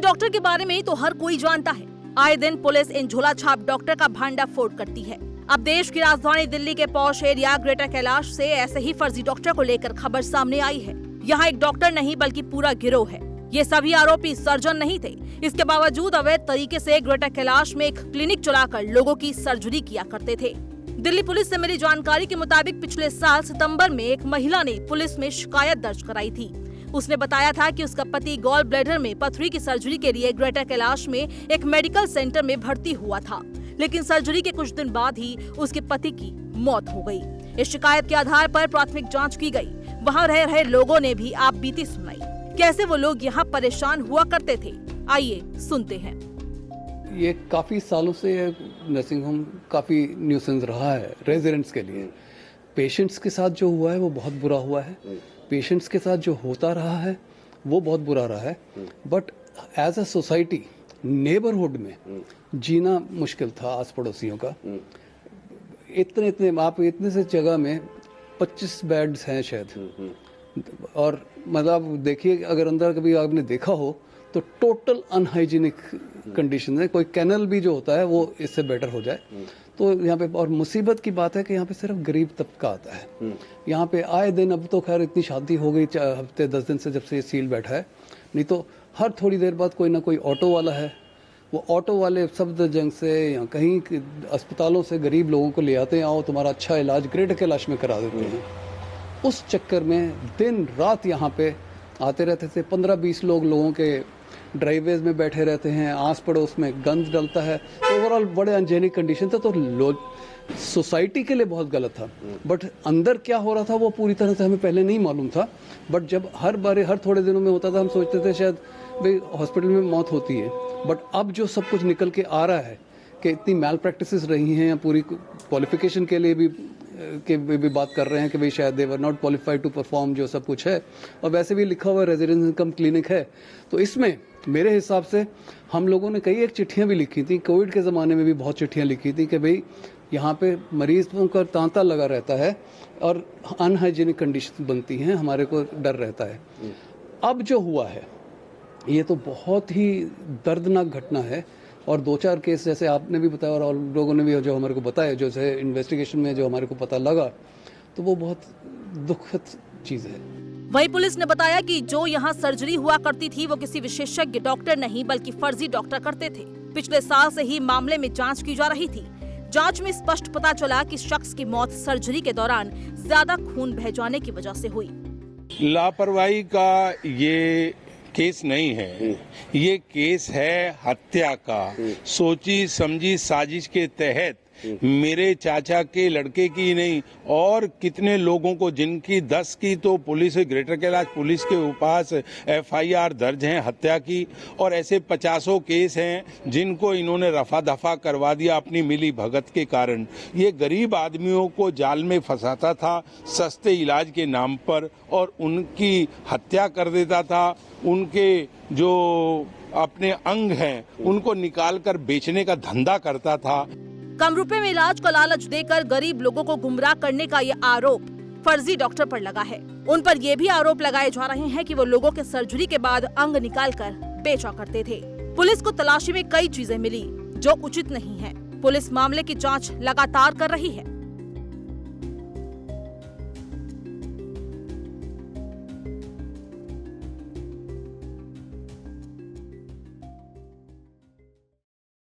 Doctor के बारे में तो हर कोई जानता है। आए दिन पुलिस इन झोला छाप डॉक्टर का भांडाफोड़ करती है। अब देश की राजधानी दिल्ली के पॉश एरिया ग्रेटर कैलाश से ऐसे ही फर्जी डॉक्टर को लेकर खबर सामने आई है। यहाँ एक डॉक्टर नहीं बल्कि पूरा गिरोह है। ये सभी आरोपी सर्जन नहीं थे। इसके बावजूद अवैध तरीके से ग्रेटर कैलाश में एक क्लिनिक चलाकर लोगों की सर्जरी किया करते थे। दिल्ली पुलिस से मिली जानकारी के मुताबिक पिछले साल सितंबर में एक महिला ने पुलिस में शिकायत दर्ज कराई थी। उसने बताया था कि उसका पति गॉल ब्लैडर में पथरी की सर्जरी के लिए ग्रेटर कैलाश में एक मेडिकल सेंटर में भर्ती हुआ था, लेकिन सर्जरी के कुछ दिन बाद ही उसके पति की मौत हो गई। इस शिकायत के आधार पर प्राथमिक जांच की गई। वहां रह रहे लोगों ने भी आप बीती सुनाई। कैसे वो लोग यहाँ परेशान हुआ करते थे, आइए सुनते हैं। ये काफ़ी सालों से नर्सिंग होम काफ़ी न्यूसेंस रहा है रेजिडेंट्स के लिए। पेशेंट्स के साथ जो हुआ है वो बहुत बुरा हुआ है। पेशेंट्स के साथ जो होता रहा है वो बहुत बुरा रहा है। But as a society neighbourhood में जीना मुश्किल था आस पड़ोसियों का। इतने से जगह में 25 बेड्स हैं शायद, और मतलब देखिए अगर अंदर कभी आपने देखा हो तो टोटल अनहाइजीनिक कंडीशन है। कोई कैनल भी जो होता है वो इससे बेटर हो जाए तो यहाँ पे। और मुसीबत की बात है कि यहाँ पे सिर्फ गरीब तबका आता है। यहाँ पे आए दिन, अब तो खैर इतनी शांति हो गई हफ्ते 10 दिन से जब से ये सील बैठा है, नहीं तो हर थोड़ी देर बाद कोई ना कोई ऑटो वाला है। वो ऑटो वाले सफदरजंग से या कहीं अस्पतालों से गरीब लोगों को ले आते हैं, आओ तुम्हारा अच्छा इलाज ग्रेटर कैलाश में करा देते हैं। उस चक्कर में दिन रात यहाँ पे आते रहते थे। 15-20 लोगों के ड्राइवेज में बैठे रहते हैं, आस पड़ोस में गंद डलता है। ओवरऑल बड़े अनहाइजीनिक कंडीशन था, तो सोसाइटी के लिए बहुत गलत था। बट अंदर क्या हो रहा था वो पूरी तरह से हमें पहले नहीं मालूम था। बट जब हर थोड़े दिनों में होता था, हम सोचते थे शायद भाई हॉस्पिटल में मौत होती है। बट अब जो सब कुछ निकल के आ रहा है कि इतनी मैल प्रैक्टिसेस रही हैं, या पूरी क्वालिफिकेशन के लिए भी बात कर रहे हैं कि भाई शायद they were not qualified to perform, जो सब कुछ है। और वैसे भी लिखा हुआ रेजिडेंस इनकम क्लिनिक है। तो इसमें मेरे हिसाब से हम लोगों ने कई एक चिट्ठियां भी लिखी थी। कोविड के ज़माने में भी बहुत चिट्ठियां लिखी थी कि भाई यहाँ पे मरीजों का तांता लगा रहता है और अनहाइजीनिक कंडीशन बनती हैं, हमारे को डर रहता है। अब जो हुआ है ये तो बहुत ही दर्दनाक घटना है। और 2-4 केस जैसे आपने भी बताया और लोगों ने भी जो हमारे को बताया, जैसे इन्वेस्टिगेशन में जो हमारे को पता लगा, तो वो बहुत दुखद चीज़ है। वहीं पुलिस ने बताया कि जो यहाँ सर्जरी हुआ करती थी वो किसी विशेषज्ञ डॉक्टर नहीं बल्कि फर्जी डॉक्टर करते थे। पिछले साल से ही मामले में जांच की जा रही थी। जांच में स्पष्ट पता चला कि शख्स की मौत सर्जरी के दौरान ज्यादा खून बह जाने की वजह से हुई। लापरवाही का ये केस नहीं है, ये केस है हत्या का। सोची समझी साजिश के तहत मेरे चाचा के लड़के की नहीं और कितने लोगों को, जिनकी 10 की तो पुलिस, ग्रेटर कैलाश पुलिस के पास FIR दर्ज हैं हत्या की, और ऐसे 50 केस हैं जिनको इन्होंने रफा दफा करवा दिया अपनी मिली भगत के कारण। ये गरीब आदमियों को जाल में फंसाता था सस्ते इलाज के नाम पर, और उनकी हत्या कर देता था। उनके जो अपने अंग हैं उनको निकाल कर बेचने का धंधा करता था। कम रुपए में इलाज का लालच देकर गरीब लोगों को गुमराह करने का ये आरोप फर्जी डॉक्टर पर लगा है। उन पर ये भी आरोप लगाए जा रहे हैं कि वो लोगों के सर्जरी के बाद अंग निकालकर बेचा करते थे। पुलिस को तलाशी में कई चीजें मिली जो उचित नहीं है। पुलिस मामले की जांच लगातार कर रही है।